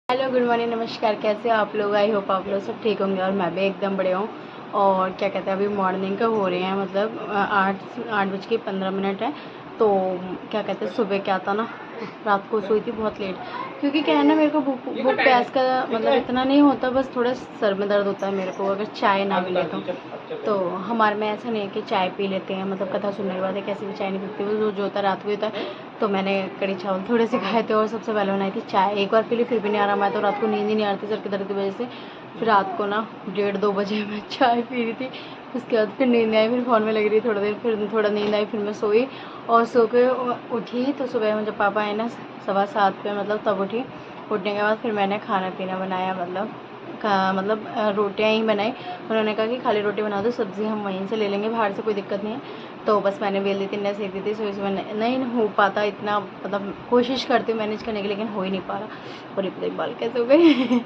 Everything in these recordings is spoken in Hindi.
हेलो, गुड मॉर्निंग, नमस्कार। कैसे हो आप लोग? आई होप आप लोग सब ठीक होंगे और मैं भी एकदम बढ़िया हूँ। और क्या कहते हैं, अभी मॉर्निंग का हो रहे हैं, मतलब 8:15 है। तो क्या कहते हैं, सुबह क्या था ना, रात को सोई थी बहुत लेट, क्योंकि क्या है ना, मेरे को भूख भूख प्यास का मतलब इतना नहीं होता, बस थोड़ा सर में दर्द होता है मेरे को अगर चाय ना मिले तो हमारे में ऐसा नहीं है कि चाय पी लेते हैं, मतलब कथा सुनने के बाद कैसे भी चाय नहीं पीती, वो जो होता है रात को होता है। तो मैंने कड़ी चावल थोड़े से खाए थे और सबसे पहले बनाई थी चाय। एक बार पी ली फिर भी नहीं आराम आया, तो रात को नींद ही नहीं आ रही थी सर के दर्द की वजह से। फिर रात को ना 1:30-2 बजे मैं चाय पी रही थी। उसके बाद फिर नींद आई, फिर फ़ोन में लगी रही थोड़ी देर, फिर थोड़ा नींद आई, फिर मैं सोई और सो के उठी। तो सुबह में जब पापा आए ना 7:15 पे, मतलब तब उठी। उठने के बाद फिर मैंने खाना पीना बनाया, मतलब रोटियां ही बनाई। उन्होंने कहा कि खाली रोटी बना दो, सब्ज़ी हम वहीं से ले लेंगे, बाहर से कोई दिक्कत नहीं है। तो बस मैंने बेल दी थी, मैं सेक दी थी। सुबह सुबह नहीं हो पाता इतना, मतलब कोशिश करती हूँ मैनेज करने की, लेकिन हो ही नहीं पा रहा। और ये पता बाल कैसे हो गए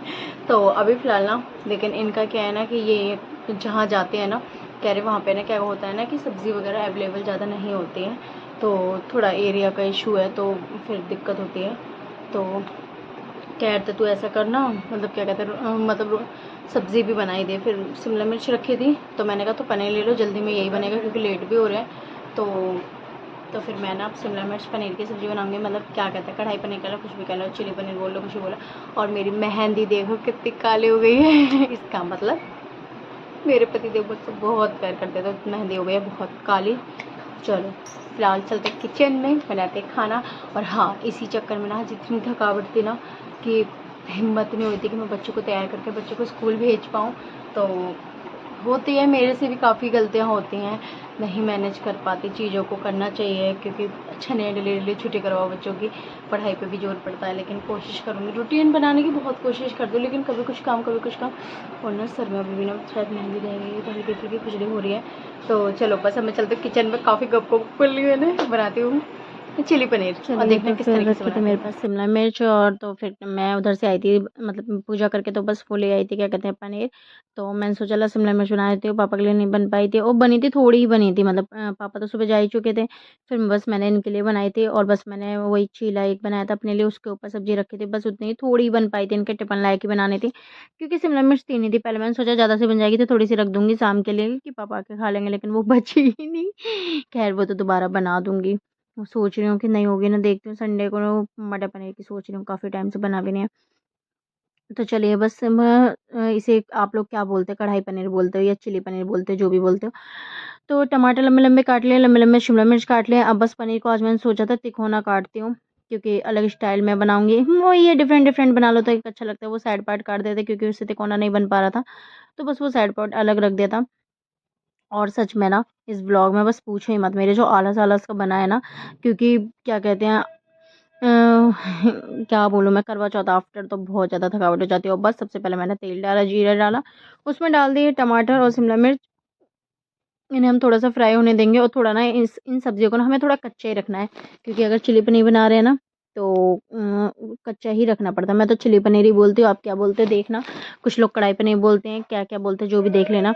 तो अभी फ़िलहाल ना, लेकिन इनका क्या है ना कि ये जहाँ जाते हैं ना, कह रहे वहाँ पे ना क्या होता है ना कि सब्ज़ी वगैरह अवेलेबल ज़्यादा नहीं होती है। तो थोड़ा एरिया का इशू है, तो फिर दिक्कत होती है। तो कह रहे थे तू ऐसा करना, मतलब क्या कहते हैं, मतलब सब्ज़ी भी बनाई दे। फिर शिमला मिर्च रखी थी, तो मैंने कहा तो पनीर ले लो, जल्दी में यही बनेगा क्योंकि लेट भी हो रहा है। तो फिर मैं ना अब शिमला मिर्च पनीर की सब्ज़ी बनाऊंगी, मतलब क्या कहते हैं, कढ़ाई पनीर कह लो, कुछ भी कह लो, चिली पनीर बोल लो, कुछ भी बोलो। और मेरी मेहंदी देखो कितनी काली हो गई है इसका मतलब मेरे पति देव मुझसे बहुत प्यार करते थे, तो मेहंदी हो गई है बहुत काली। चलो फिलहाल चलते किचन में, बनाते खाना। और हाँ, इसी चक्कर में ना जितनी थकावट थी ना कि हिम्मत नहीं होती कि मैं बच्चों को तैयार करके बच्चों को स्कूल भेज पाऊँ। तो होती है, मेरे से भी काफ़ी गलतियाँ होती हैं, नहीं मैनेज कर पाती चीज़ों को। करना चाहिए क्योंकि अच्छा नहीं है डेली डेली छुट्टी करवाओ बच्चों की, पढ़ाई पे भी जोर पड़ता है। लेकिन कोशिश करूँगी, रूटीन बनाने की बहुत कोशिश करती हूँ, लेकिन कभी कुछ काम कभी कुछ काम। और ना सर में अभी भी ना शायद मेहंदी रह गई है, तो हल्की फुल्की खुजली हो रही है। तो चलो बस अब मैं चलते किचन में, काफ़ी गप कर ली मैंने, बनाती हूँ चिली पनीर और चलिए, देखना तो किस फिर तरीके से रखी थी बनाती मेरे हूँ मैं। पास शिमला मिर्च, और तो फिर मैं उधर से आई थी, मतलब पूजा करके तो बस वो ले आई थी, क्या कहते हैं, पनीर। तो मैंने सोचा ला शिमला मिर्च बना देती हूँ, पापा के लिए नहीं बन पाई थी, और बनी थी थोड़ी ही बनी थी, मतलब पापा तो सुबह जा ही चुके थे। फिर बस मैंने इनके लिए बनाई थी, और बस मैंने वही चीला एक बनाया था अपने लिए, उसके ऊपर सब्जी रखी थी, बस उतनी ही थोड़ी ही बन पाई थी, इनके टिफिन लायक ही बनानी थी। क्योंकि शिमला मिर्च थी नहीं थी, पहले मैंने सोचा ज़्यादा से बन जाएगी तो थोड़ी सी रख दूंगी शाम के लिए कि पापा आके खा लेंगे, लेकिन वो बची ही नहीं। खैर वो तो दोबारा बना दूंगी। सोच रही हूँ कि नहीं होगी ना, देखती हूँ संडे को ना मटर पनीर की सोच रही हूँ, काफ़ी टाइम से बना भी नहीं है। तो चलिए बस इसे आप लोग क्या बोलते हैं, कढ़ाई पनीर बोलते हो या चिली पनीर बोलते हो, जो भी बोलते हो। तो टमाटर लंबे लंबे काट लिए, लंबे लंबे शिमला मिर्च काट लिए। अब बस पनीर को आज मैंने सोचा था तिकोना काटती हूँ, क्योंकि अलग स्टाइल में बनाऊंगी। वो ये डिफरेंट डिफरेंट बना लो तो एक अच्छा लगता है। वो साइड पार्ट काट देते क्योंकि उससे तिकोना नहीं बन पा रहा था, तो बस वो साइड पार्ट अलग रख दिया था। और सच में ना, इस ब्लॉग में बस पूछो ही मत, मेरे जो आलस आलस का बना है ना, क्योंकि क्या कहते हैं, क्या बोलूँ मैं, करवा चौथ आफ्टर तो बहुत ज़्यादा थकावट हो जाती है। और बस सबसे पहले मैंने तेल डाला, जीरा डाला, उसमें डाल दिए टमाटर और शिमला मिर्च। इन्हें हम थोड़ा सा फ्राई होने देंगे, और थोड़ा ना इन सब्जियों को ना हमें थोड़ा कच्चा ही रखना है, क्योंकि अगर चिली पनीर बना रहे हैं ना तो कच्चा ही रखना पड़ता है। मैं तो चिली पनीर ही बोलती हूँ, आप क्या बोलते हो देखना। कुछ लोग कढ़ाई पनीर बोलते हैं, क्या क्या बोलते हैं जो भी देख लेना।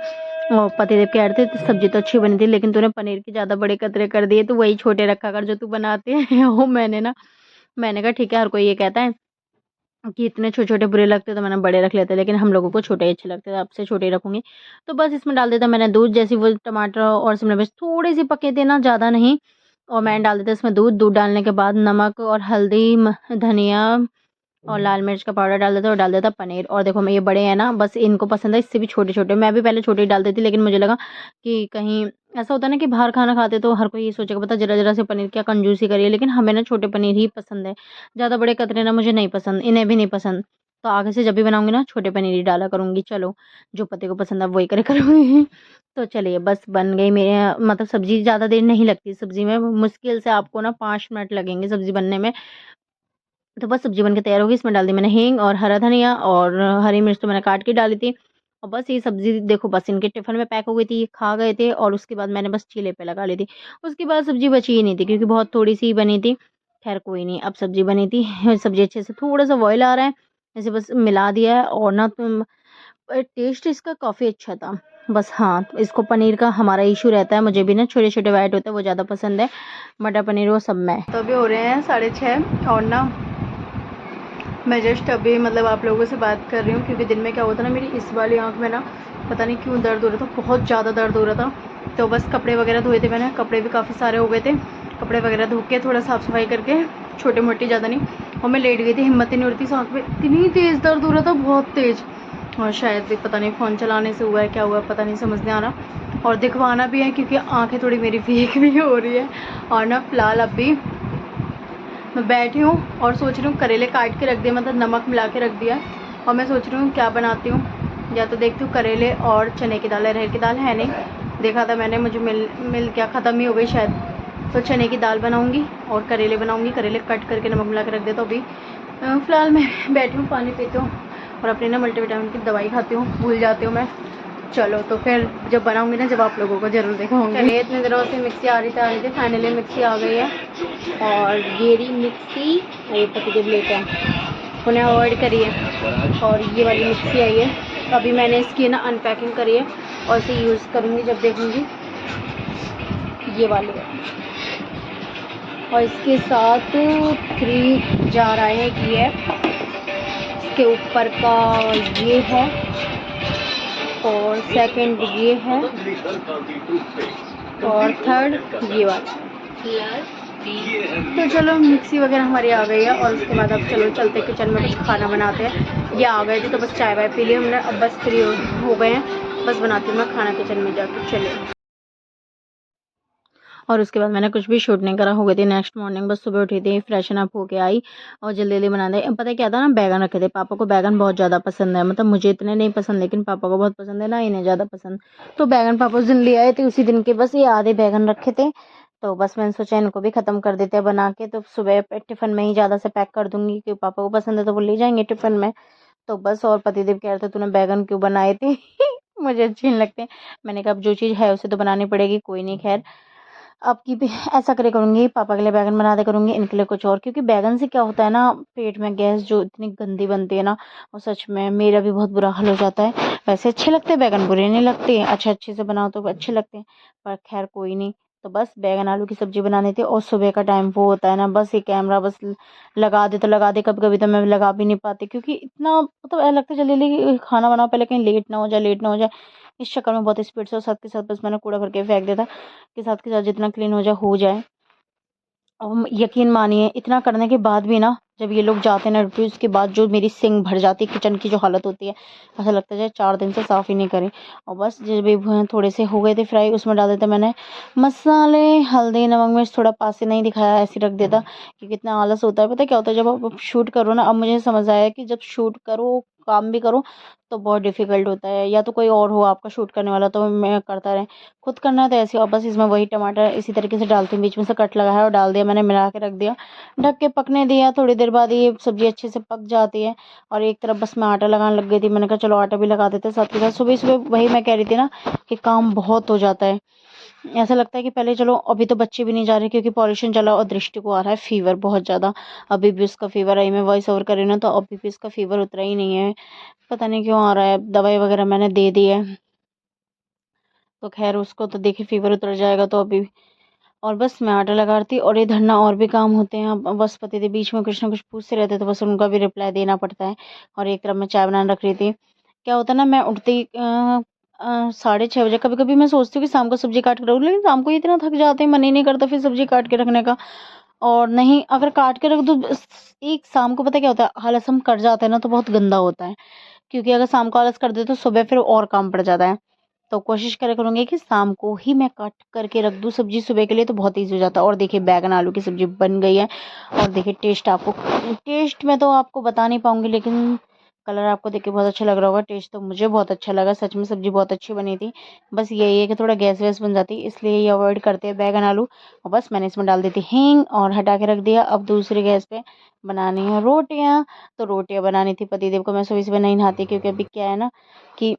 और पतिदेव कह रहे थे तो सब्जी तो अच्छी बनी थी, लेकिन तूने पनीर के ज़्यादा बड़े कतरे कर दिए, तो वही छोटे रखा कर जो तू बनाते हैं वो मैंने कहा ठीक है, हर कोई ये कहता है कि इतने छोटे छोटे बुरे लगते, तो मैंने बड़े रख लेते, लेकिन हम लोगों को छोटे ही अच्छे लगते थे, अब से छोटे ही रखूंगी। तो बस इसमें डाल देता मैंने दूध, जैसे वो टमाटर और शिमला मिर्च थोड़ी सी पके थे ना, ज़्यादा नहीं। और मैंने डाल देता इसमें दूध। दूध डालने के बाद नमक और हल्दी, धनिया और लाल मिर्च का पाउडर डाल देता, और डाल देता पनीर। और देखो मैं, ये बड़े हैं ना, बस इनको पसंद है, इससे भी छोटे छोटे। मैं भी पहले छोटे ही डालती थी, लेकिन मुझे लगा कि कहीं ऐसा होता है ना कि बाहर खाना खाते तो हर कोई ये सोचेगा पता जरा जरा से पनीर क्या कंजूसी करिए, लेकिन हमें ना छोटे पनीर ही पसंद है। ज़्यादा बड़े कतरे ना मुझे नहीं पसंद, इन्हें भी नहीं पसंद। तो आगे से जब भी बनाऊंगी ना, छोटे पनीर ही डाला करूंगी। चलो, जो पति को पसंद है वही करे करूंगी तो चलिए, बस बन गई मेरे, मतलब सब्जी ज़्यादा देर नहीं लगती, सब्जी में मुश्किल से आपको ना 5 मिनट लगेंगे सब्जी बनने में। तो बस सब्जी बनके तैयार होगी। इसमें डाल दी मैंने हींग और हरा धनिया, और हरी मिर्च तो मैंने काट के डाली थी। और बस ये सब्जी देखो, बस इनके टिफिन में पैक हो गई थी, ये खा गए थे, और उसके बाद मैंने बस चीले पे लगा ली थी। उसके बाद सब्जी बची ही नहीं थी, क्योंकि बहुत थोड़ी सी बनी थी। खैर कोई नहीं, अब सब्जी बनी थी सब्जी अच्छे से, थोड़ा सा बॉयल आ रहा है, ऐसे बस मिला दिया है। और ना तुम, टेस्ट इसका काफ़ी अच्छा था। बस हाँ, तो इसको पनीर का हमारा इशू रहता है, मुझे भी ना छोटे छोटे वाइट होते हैं वो ज़्यादा पसंद है, मटर पनीर वो सब में। तो अभी हो रहे हैं 6:30, और ना मैं जस्ट अभी मतलब आप लोगों से बात कर रही हूँ, क्योंकि दिन में क्या हुआ था ना, मेरी इस वाली आँख में ना पता नहीं क्यों दर्द हो रहा था, बहुत ज़्यादा दर्द हो रहा था। तो बस कपड़े वगैरह धोए थे मैंने, कपड़े भी काफ़ी सारे हो गए थे। कपड़े वगैरह धो के थोड़ा साफ़ सफाई करके, छोटे मोटी ज़्यादा नहीं, और मैं लेट गई थी, हिम्मत ही नहीं हो रही थी। आँख में इतनी तेज़ दर्द हो रहा था, बहुत तेज़। और शायद भी पता नहीं फ़ोन चलाने से हुआ है, क्या हुआ पता नहीं, समझ नहीं आ रहा। और दिखवाना भी है क्योंकि आँखें थोड़ी मेरी वीक भी हो रही है। और ना फ़िलहाल अभी मैं बैठी हूँ और सोच रही हूँ करेले काट के रख दिए, मतलब नमक मिला के रख दिया। और मैं सोच रही हूँ क्या बनाती हूँ, या तो देखती हूँ करेले और चने की दाल, अरहर की दाल है नहीं, देखा था मैंने, मुझे मिल क्या ख़त्म ही हो गई शायद। तो चने की दाल बनाऊँगी और करेले बनाऊँगी, करेले कट करके नमक मिला के रख दिया। तो अभी फ़िलहाल मैं बैठी हूँ, पानी पीती हूँ और अपनी ना मल्टीविटामिन की दवाई खाती हूँ, भूल जाती हूँ मैं। चलो तो फिर जब बनाऊँगी ना, जब आप लोगों को ज़रूर दिखाऊँगी। चलिए, इतनी देरों से मिक्सी आ रही थी, फाइनली मिक्सी आ गई है। और ये रही मिक्सी, ये पतिदेव लेते हैं, उन्हें अवॉइड करिए। और ये वाली मिक्सी आई है, अभी मैंने इसकी ना अनपैकिंग करी है और इसे यूज़ करूँगी जब देखूँगी। ये वाली है, और इसके साथ 3 जार आए हैं कि है, इसके ऊपर का ये है, और सेकंड ये है, और थर्ड ये वाला। तो चलो, मिक्सी वगैरह हमारी आ गई है, और उसके बाद अब चलो चलते किचन में कुछ खाना बनाते हैं। ये आ गए थे तो बस चाय वाय पी ली हमने, अब बस फ्री हो गए हैं, बस बनाती हूँ मैं खाना किचन में जाकर। चलिए। और उसके बाद मैंने कुछ भी शूट नहीं करा, हो गई थी नेक्स्ट मॉर्निंग, बस सुबह उठी थी, फ्रेशन अप होके आई और जल्दी जल्दी बना दे। पता है क्या था ना, बैगन रखे थे, पापा को बैगन बहुत ज़्यादा पसंद है, मतलब मुझे इतने नहीं पसंद, लेकिन पापा को बहुत पसंद है ना, इन्हें ज़्यादा पसंद। तो बैगन पापा उस दिन ले आए थे, उसी दिन के बस ये आधे बैगन रखे थे। तो बस मैंने सोचा इनको भी ख़त्म कर देते हैं बना के, तो सुबह टिफ़िन में ही ज़्यादा से पैक कर दूँगी, क्योंकि पापा को पसंद है तो वो ले जाएंगे टिफ़िन में। तो बस, और पतिदेव कह रहे थे तूने बैगन क्यों बनाए थे मुझे अच्छे नहीं लगते। मैंने कहा अब जो चीज़ है उसे तो बनानी पड़ेगी, कोई नहीं। खैर, अब की भी ऐसा करे करूँगी, पापा के लिए बैगन बना दे करूँगी, इनके लिए कुछ और, क्योंकि बैगन से क्या होता है ना, पेट में गैस जो इतनी गंदी बनती है ना, और सच में मेरा भी बहुत बुरा हाल हो जाता है। वैसे अच्छे लगते हैं बैगन, बुरे नहीं लगते, अच्छे से बनाओ तो अच्छे लगते हैं, पर खैर कोई नहीं। तो बस बैगन आलू की सब्जी बनानी थी, और सुबह का टाइम वो होता है ना, बस ये कैमरा बस लगा दे तो लगा दे, कभी कभी तो मैं लगा भी नहीं पाती, क्योंकि इतना मतलब ऐसा लगता है जल्दी जल्दी खाना बनाओ, पहले कहीं लेट ना हो जाए, लेट ना हो जाए। इस चक्कर में बहुत स्पीड से, और साथ के साथ बस मैंने कूड़ा भर के फेंक दिया था कि साथ के साथ जितना क्लीन हो जाए। और यकीन मानिए, इतना करने के बाद भी ना, जब ये लोग जाते हैं ना ड्यूटी, उसके बाद जो मेरी सिंक भर जाती है, किचन की जो हालत होती है, ऐसा लगता है 4 दिन से साफ़ ही नहीं करें। और बस जब ये थोड़े से हो गए थे फ्राई, उसमें डाल देते मैंने मसाले, हल्दी, नमक, मिर्च, थोड़ा पास से नहीं दिखाया, ऐसे रख देता, कि कितना आलस होता है। पता है क्या होता है, जब आप शूट करो ना, अब मुझे समझ आया कि जब शूट करो, काम भी करो, तो बहुत डिफ़िकल्ट होता है। या तो कोई और हो आपका शूट करने वाला, तो मैं करता रहे, खुद करना है तो ऐसे। और बस इसमें वही टमाटर इसी तरीके से डालती हूँ, बीच में से कट लगाया और डाल दिया मैंने, मिला के रख दिया, ढक के पकने दिया। थोड़ी देर बाद ये सब्ज़ी अच्छे से पक जाती है, और एक तरफ बस मैं आटा लगाने लग गई थी। मैंने कहा चलो आटा भी लगा देते हैं साथ के साथ। सुबह-सुबह वही मैं कह रही थी ना कि काम बहुत हो जाता है। ऐसा लगता है कि पहले चलो, अभी तो बच्चे भी नहीं जा रहे क्योंकि पॉल्यूशन चला, और दृष्टि को आ रहा है फ़ीवर बहुत ज़्यादा। अभी भी उसका फ़ीवर है, मैं वॉइस ओवर कर रही हूँ ना, तो अभी भी उसका फ़ीवर उतरा ही नहीं है। पता नहीं क्यों आ रहा है, दवाई वगैरह मैंने दे दी है, तो खैर उसको तो देखिए फ़ीवर उतर जाएगा तो अभी। और बस मैं आटा लगाती, और इधर ना और भी काम होते हैं। अब बस पति बीच में कुछ ना कुछ पूछते रहते, तो बस उनका भी रिप्लाई देना पड़ता है। और एक तरफ मैं चाय बनाने रख रही थी। क्या होता है ना, मैं उठते ही 6:30 बजे, कभी कभी मैं सोचती हूँ कि शाम को सब्जी काट के रखूँ, लेकिन शाम को इतना थक जाते हैं, मन ही नहीं करता फिर सब्जी काट के रखने का। और नहीं, अगर काट के रख दो, एक शाम को पता क्या होता है, आलस हम कर जाते हैं ना, तो बहुत गंदा होता है। क्योंकि अगर शाम को आलस कर दे तो सुबह फिर और काम पड़ जाता है। तो कोशिश करा करूँगी कि शाम को ही मैं कट करके रख दूँ सब्ज़ी, सुबह के लिए तो बहुत ईज़ी हो जाता है। और देखिए बैगन आलू की सब्ज़ी बन गई है, और देखिए टेस्ट में तो आपको बता नहीं पाऊँगी, लेकिन कलर आपको देख के बहुत अच्छा लग रहा होगा। टेस्ट तो मुझे बहुत अच्छा लगा, सच में सब्ज़ी बहुत अच्छी बनी थी। बस यही है कि थोड़ा गैस वैस बन जाती है, इसलिए ये अवॉइड करते हैं बैगन आलू। और बस मैंने इसमें डाल दी थी हींग, और हटा के रख दिया। अब दूसरी गैस पे बनानी है रोटियाँ। तो रोटियाँ बनानी थी पतिदेव को। मैं सुबह-सुबह नहीं नहाती, क्योंकि अभी क्या है ना कि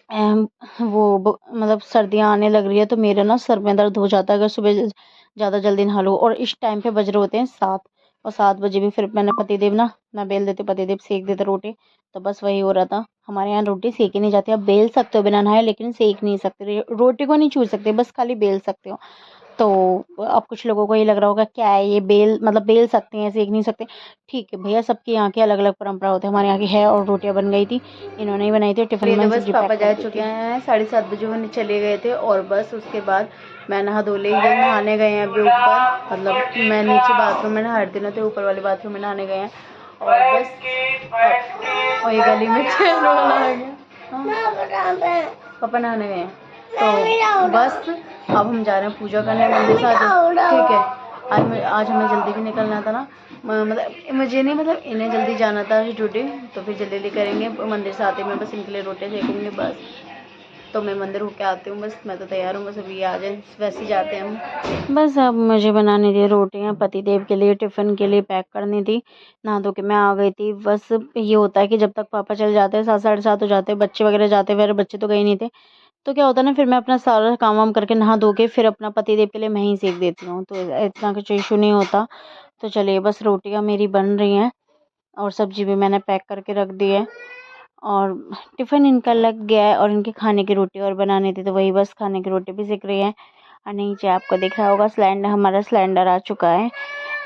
अम, मतलब सर्दियाँ आने लग रही है, तो मेरे ना सर में दर्द हो जाता है अगर सुबह ज़्यादा जल्दी नहा लो। और इस टाइम पे बज रहे होते हैं 7, और 7 बजे भी फिर मैंने पतिदेव ना बेल देते, पतिदेव सेक देते रोटी। तो बस वही हो रहा था। हमारे यहाँ रोटी सेकी नहीं जाती, आप बेल सकते हो बिना नहाए, लेकिन सेक नहीं सकते, रोटी को नहीं छू सकते, बस खाली बेल सकते हो। तो अब कुछ लोगों को ये लग रहा होगा क्या है ये, बेल मतलब बेल सकते हैं, सेक नहीं सकते। ठीक है भैया, सबके यहाँ की अलग अलग परंपरा होती है, हमारे यहाँ की है। और रोटियां बन गई थी, इन्होंने ही बनाई थी। टिफिन ये तो में बस सब्जी पापा पैक कर जा दी चुके थी। हैं, 7:30 बजे वो चले गए थे और बस उसके बाद मैं नहा धो ली। ये नहाने गए हैं अभी ऊपर, मतलब मैं नीचे बाथरूम में नहा रही थी ना, तो ऊपर वाले बाथरूम में नहाने गए हैं। और बस और ये गली में चल वाला आ गया। हाँ, पापा नहाने गए हैं, तो बस अब हम जा रहे हैं पूजा करने मंदिर से। ठीक है, आज हमें जल्दी भी निकलना था ना, मतलब मुझे नहीं, मतलब इन्हें जल्दी जाना था ड्यूटी, तो फिर जल्दी जल्दी करेंगे। मंदिर से आते मैं बस इनके लिए रोटियाँ सेकूँगी बस। तो मैं मंदिर होके आती हूँ बस, मैं तो तैयार हूँ बस, अभी आ जाए वैसे ही जाते हैं हम। बस अब मुझे बनानी थी रोटियां, पति देव के लिए टिफ़िन के लिए पैक करनी थी। नहा धो के मैं आ गई थी। बस ये होता है कि जब तक पापा चल जाते हैं, 7 साढ़े 7 हो जाते हैं, बच्चे वगैरह जाते हैं, मेरे बच्चे तो गए नहीं थे, तो क्या होता है ना, फिर मैं अपना सारा काम वाम करके नहा धो के फिर अपना पति देव के लिए मैं ही सेक देती हूँ, तो इतना कुछ इशू नहीं होता। तो चलिए, बस रोटियां मेरी बन रही हैं और सब्जी भी मैंने पैक करके रख दी है, और टिफ़िन इनका लग गया है, और इनके खाने की रोटी और बनानी थी, तो वही बस खाने की रोटी भी सेक रही है। और नीचे आपको दिख रहा होगा सिलेंडर, हमारा सिलेंडर आ चुका है,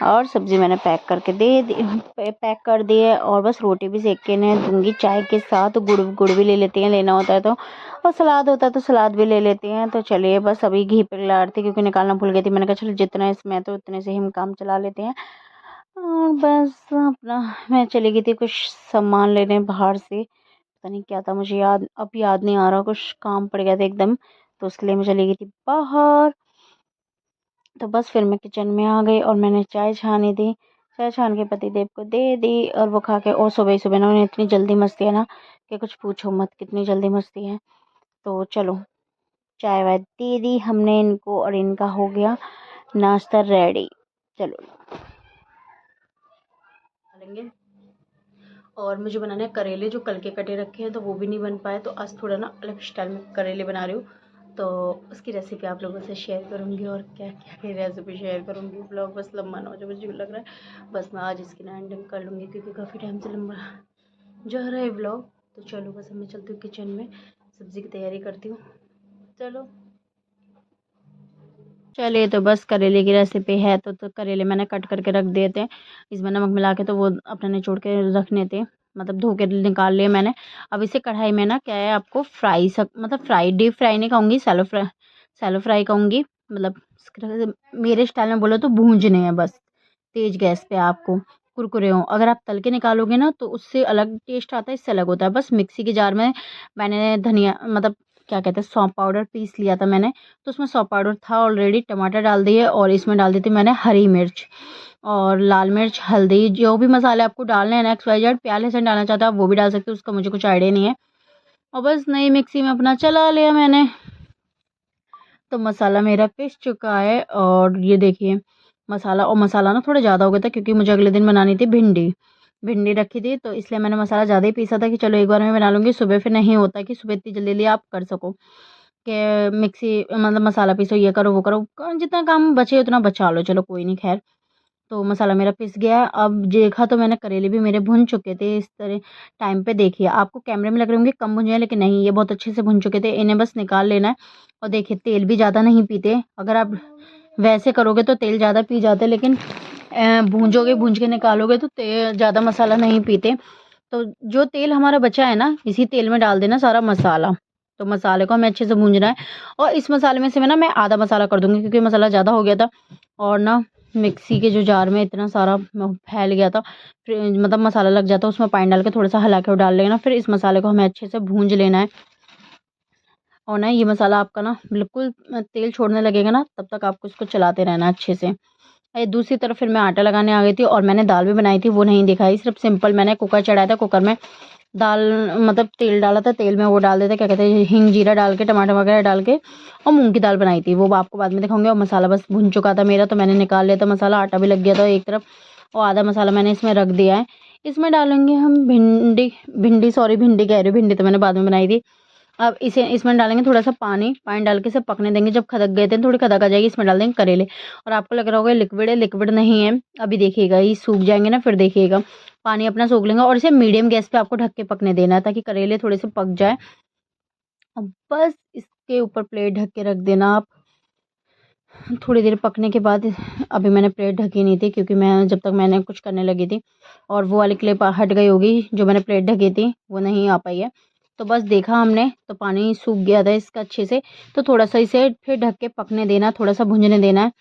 और सब्जी मैंने पैक करके दे दी, पैक कर दी है, और बस रोटी भी सेक के इन्हें दूंगी चाय के साथ। गुड़ भी ले लेती हैं, लेना होता है तो, और सलाद होता है तो सलाद भी ले लेती हैं। तो चलिए, बस अभी घी पिघला रही थी क्योंकि निकालना भूल गई थी। मैंने कहा चलो जितना इसमें है तो उतने से ही हम काम चला लेते हैं। और बस अपना मैं चली गई थी कुछ सामान लेने बाहर से, पता नहीं क्या था, मुझे याद नहीं आ रहा, कुछ काम पड़ गया था एकदम, तो उसके लिए मैं चली गई थी बाहर। तो बस फिर मैं किचन में आ गई और मैंने चाय छानी थी। चाय छान के पति देव को दे दी, और वो खा के, और सुबह ही सुबह ना उन्हें इतनी जल्दी मस्ती है ना कि कुछ पूछो मत, कितनी जल्दी मस्ती है। तो चलो, चाय वाय दे दी हमने इनको, और इनका हो गया नाश्ता रेडी। चलो डालेंगे। और मुझे बनाने हैं करेले, जो कल के कटे रखे हैं, तो वो भी नहीं बन पाए, तो आज थोड़ा ना अलग स्टाइल में करेले बना रही हूँ, तो उसकी रेसिपी आप लोगों से शेयर करूँगी, और क्या क्या की रेसिपी शेयर करूँगी। ब्लॉग बस लंबा ना हो जाए, मुझे लग रहा है बस मैं आज इसकी ना एंडिंग कर लूँगी, क्योंकि काफ़ी टाइम से लंबा जा रहा है ब्लॉग। तो चलो बस मैं चलती हूँ किचन में, सब्ज़ी की तैयारी करती हूँ। चलो। चलिए, तो बस करेले की रेसिपी है, तो करेले मैंने कट करके रख दिए थे इसमें नमक मिला के, तो वो अपने निचोड़ के रखने थे, मतलब धो के निकाल लिए मैंने। अब इसे कढ़ाई में ना क्या है, आपको मतलब फ्राई, डीप फ्राई नहीं कहूँगी, सैलो फ्राई कहूँगी, मतलब मेरे स्टाइल में बोलो तो भूंजने हैं बस, तेज गैस पे आपको कुरकुरे हों। अगर आप तल के निकालोगे ना तो उससे अलग टेस्ट आता है, इससे अलग होता है। बस मिक्सी के जार में मैंने धनिया, मतलब क्या कहते हैं, सौंफ पाउडर पीस लिया था मैंने, तो उसमें सौंफ पाउडर था ऑलरेडी, टमाटर डाल दिए, और इसमें डाल दी थी मैंने हरी मिर्च और लाल मिर्च, हल्दी, जो भी मसाले आपको डालने हैं ना, XYZ, प्याज लहसुन डालना चाहता है आप वो भी डाल सकते हो, उसका मुझे कुछ आइडिया नहीं है। और बस नई मिक्सी में अपना चला लिया मैंने। तो मसाला मेरा पिस चुका है, और ये देखिए मसाला ना थोड़ा ज़्यादा हो गया था, क्योंकि मुझे अगले दिन बनानी थी भिंडी रखी थी, तो इसलिए मैंने मसाला ज़्यादा ही पीसा था कि चलो एक बार मैं बना लूँगी, सुबह फिर नहीं होता कि सुबह इतनी जल्दी जल्दी आप कर सको कि मिक्सी, मतलब मसाला पीसो, ये करो वो करो, जितना काम बचे उतना बचा लो, चलो कोई नहीं, खैर। तो मसाला मेरा पिस गया। अब देखा तो मैंने करेले भी मेरे भुन चुके थे इस तरह। टाइम पे देखिए, आपको कैमरे में लग रहे होंगे कम भुने हैं, लेकिन नहीं, ये बहुत अच्छे से भुन चुके थे। इन्हें बस निकाल लेना है। और देखिए, तेल भी ज़्यादा नहीं पीते, अगर आप वैसे करोगे तो तेल ज़्यादा पी जाते, लेकिन भूंज के निकालोगे तो तेल ज़्यादा मसाला नहीं पीते। तो जो तेल हमारा बचा है ना, इसी तेल में डाल देना सारा मसाला। तो मसाले को हमें अच्छे से भूंजना है, और इस मसाले में से मैं आधा मसाला कर दूंगी, क्योंकि मसाला ज़्यादा हो गया था, और ना मिक्सी के जो जार में इतना सारा फैल गया था, फिर मतलब मसाला लग जाता, उसमें पानी डाल के थोड़ा सा हिला के डाल लेना। फिर इस मसाले को हमें अच्छे से भूंज लेना है, और ना ये मसाला आपका ना बिल्कुल तेल छोड़ने लगेगा ना, तब तक आपको इसको चलाते रहना अच्छे से। दूसरी तरफ फिर मैं आटा लगाने आ गई थी, और मैंने दाल भी बनाई थी, वो नहीं दिखाई, सिर्फ सिंपल मैंने कुकर चढ़ाया था, कुकर में दाल, मतलब तेल डाला था, तेल में वो डाल देते, क्या कहते हैं, हींग जीरा डाल के, टमाटर वगैरह डाल के, और मूंग की दाल बनाई थी, वो आपको बाद में दिखाऊंगी। और मसाला बस भुन चुका था मेरा, तो मैंने निकाल लिया था मसाला, आटा भी लग गया था एक तरफ, और आधा मसाला मैंने इसमें रख दिया है। इसमें डालेंगे हम भिंडी कह रही हूँ, भिंडी तो मैंने बाद में बनाई थी। अब इसे इसमें डालेंगे थोड़ा सा पानी डाल के इसे पकने देंगे, जब खदक गए थे, थोड़ी खदक आ जाएगी, इसमें डाल देंगे करेले। और आपको लग रहा होगा लिक्विड है, लिक्विड नहीं है, अभी देखिएगा, ये सूख जाएंगे ना, फिर देखिएगा पानी अपना सोख लेंगे। और इसे मीडियम गैस पे आपको ढक के पकने देना है, ताकि करेले थोड़े से पक जाए। अब बस इसके ऊपर प्लेट ढक के रख देना आप, थोड़ी देर पकने के बाद अभी मैंने प्लेट ढकी नहीं थी, क्योंकि मैं जब तक मैंने कुछ करने लगी थी और वो वाली क्लिप हट गई होगी, जो मैंने प्लेट ढकी थी वो नहीं आ पाई है। तो बस देखा हमने तो पानी सूख गया था इसका अच्छे से, तो थोड़ा सा इसे फिर ढक के पकने देना, थोड़ा सा भुंजने देना है।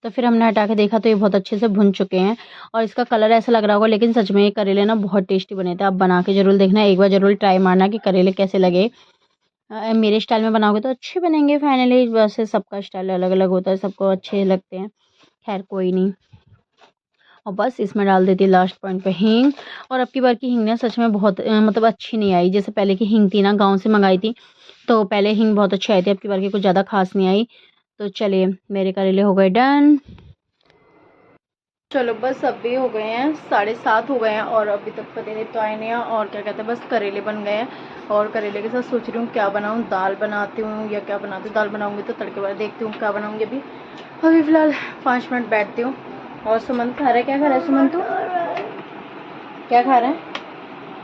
तो फिर हमने हटा के देखा तो ये बहुत अच्छे से भुन चुके हैं और इसका कलर ऐसा लग रहा होगा, लेकिन सच में ये करेले ना बहुत टेस्टी बने थे। आप बना के ज़रूर देखना, एक बार ज़रूर ट्राई मारना कि करेले कैसे लगे। मेरे स्टाइल में बनाओगे तो अच्छे बनेंगे। फाइनली वैसे सबका स्टाइल अलग अलग होता है, सबको अच्छे लगते हैं, खैर कोई नहीं। और बस इसमें डाल देती लास्ट पॉइंट पे हींग। और अब की बार की हींग ना सच में बहुत मतलब अच्छी नहीं आई। जैसे पहले की हींग थी ना, गाँव से मंगाई थी, तो पहले हींग बहुत अच्छी आई थी, अब की बार की कुछ ज़्यादा खास नहीं आई। तो चलिए मेरे करेले हो गए डन। चलो बस अभी हो गए हैं 7:30 हो गए हैं और अभी तक पति देव तो आए नहीं हैं। और क्या कहते हैं, बस करेले बन गए हैं और करेले के साथ सोच रही हूँ क्या बनाऊँ, दाल बनाती हूँ या क्या बनाती हूँ। दाल बनाऊँगी तो तड़के वाला देखती हूँ क्या बनाऊँगी। अभी फ़िलहाल 5 मिनट बैठती हूँ। और सुमन खा रहा है, क्या खा रहा है सुमन? तू क्या खा रहा है?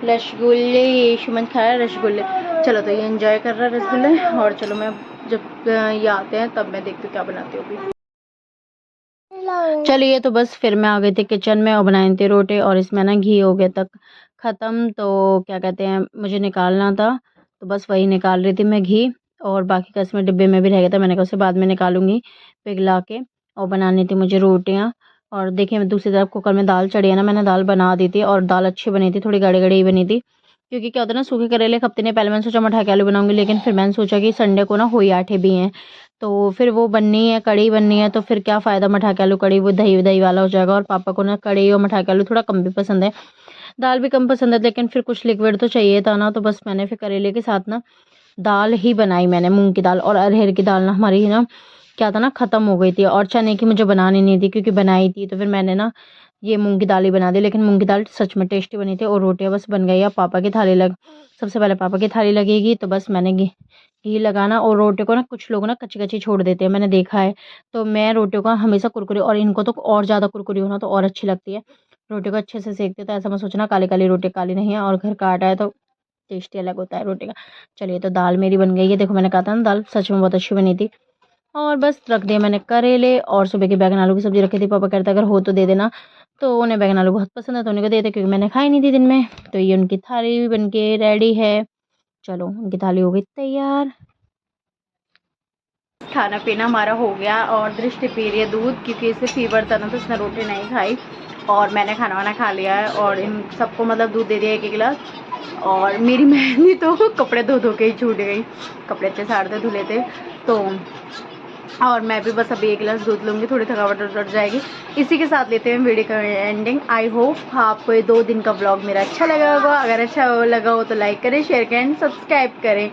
रसगुल्ले। सुमन खा रहा है रसगुल्ले। चलो तो ये एंजॉय कर रहा है रसगुल्ले। और चलो मैं जब ये आते हैं तब मैं देखती हूँ क्या बनाती हूँ अभी। चलिए तो बस फिर मैं आ गई थी किचन में और बनाए थे रोटे, और इसमें ना घी हो गया तक ख़त्म। तो क्या कहते हैं, मुझे निकालना था, तो बस वही निकाल रही थी मैं घी। और बाकी का इसमें डिब्बे में भी रह गया था, मैंने कहा उसे बाद में निकालूंगी पिघला के। और बनानी थी मुझे रोटियां। और देखिए मैं दूसरी तरफ कुकर में दाल चढ़ी है ना, मैंने दाल बना दी थी और दाल अच्छी बनी थी, थोड़ी गाढ़ी गाढ़ी ही बनी थी। क्योंकि क्या होता है ना, सूखे करेले एक हफ्ते ने पहले मैंने सोचा मठा के आलू बनाऊंगी, लेकिन फिर मैंने सोचा कि संडे को ना होई आठे भी हैं, तो फिर वो बननी है, कड़ी बननी है, तो फिर क्या फ़ायदा मठा के आलू कड़ी, वो दही दही वाला हो जाएगा। और पापा को ना कड़ी और मठा के आलू थोड़ा कम भी पसंद है, दाल भी कम पसंद है, लेकिन फिर कुछ लिक्विड तो चाहिए था ना। तो बस मैंने फिर करेले के साथ ना दाल ही बनाई मैंने, मूंग की दाल। और अरहर की दाल ना हमारी ना क्या था ना, ख़त्म हो गई थी, और चने की मुझे बनानी नहीं थी क्योंकि बनाई थी, तो फिर मैंने ना ये मूंग की दाल ही बना दी। लेकिन मूंग की दाल सच में टेस्टी बनी थी। और रोटियां बस बन गई। अब पापा की थाली सबसे पहले पापा की थाली लगेगी, तो बस मैंने घी लगाना। और रोटी को ना कुछ लोग ना कच्ची कच्ची छोड़ देते हैं, मैंने देखा है। तो मैं रोटियों का हमेशा कुरकुरी, और इनको तो और ज़्यादा कुरकुरी होना तो और अच्छी लगती है। रोटी को अच्छे से सेकते, तो ऐसा मत सोचना काली काली रोटी, काली नहीं है। और घर का आटा है तो टेस्टी अलग होता है रोटी का। चलिए तो दाल मेरी बन गई है, देखो मैंने कहा था ना दाल सच में बहुत अच्छी बनी थी। और बस रख दिया मैंने करेले, और सुबह की बैगन आलू की सब्जी रखी थी। पापा कहते अगर हो तो दे देना, तो उन्हें बैगन आलू बहुत पसंद है, तो उन्हीं को देते, क्योंकि मैंने खाई नहीं थी दिन में। तो ये उनकी थाली भी बन के रेडी है। चलो उनकी थाली हो गई तैयार। खाना पीना हमारा हो गया और दृष्टि पी रही है दूध, क्योंकि इसे फीवर था ना, तो उसने रोटी नहीं खाई। और मैंने खाना वाना खा लिया है और इन सबको मतलब दूध दे दिया 1-1 गिलास। और मेरी मेहंदी तो कपड़े धो धो के ही छूट गई, कपड़े इतने सारे धुले थे तो। और मैं भी बस अभी 1 गिलास दूध लूँगी, थोड़ी थकावट उतर जाएगी। इसी के साथ लेते हैं वीडियो का एंडिंग। आई होप आपको ये 2 दिन का व्लॉग मेरा अच्छा लगा होगा। अगर अच्छा लगा हो तो लाइक करें, शेयर करें, सब्सक्राइब करें।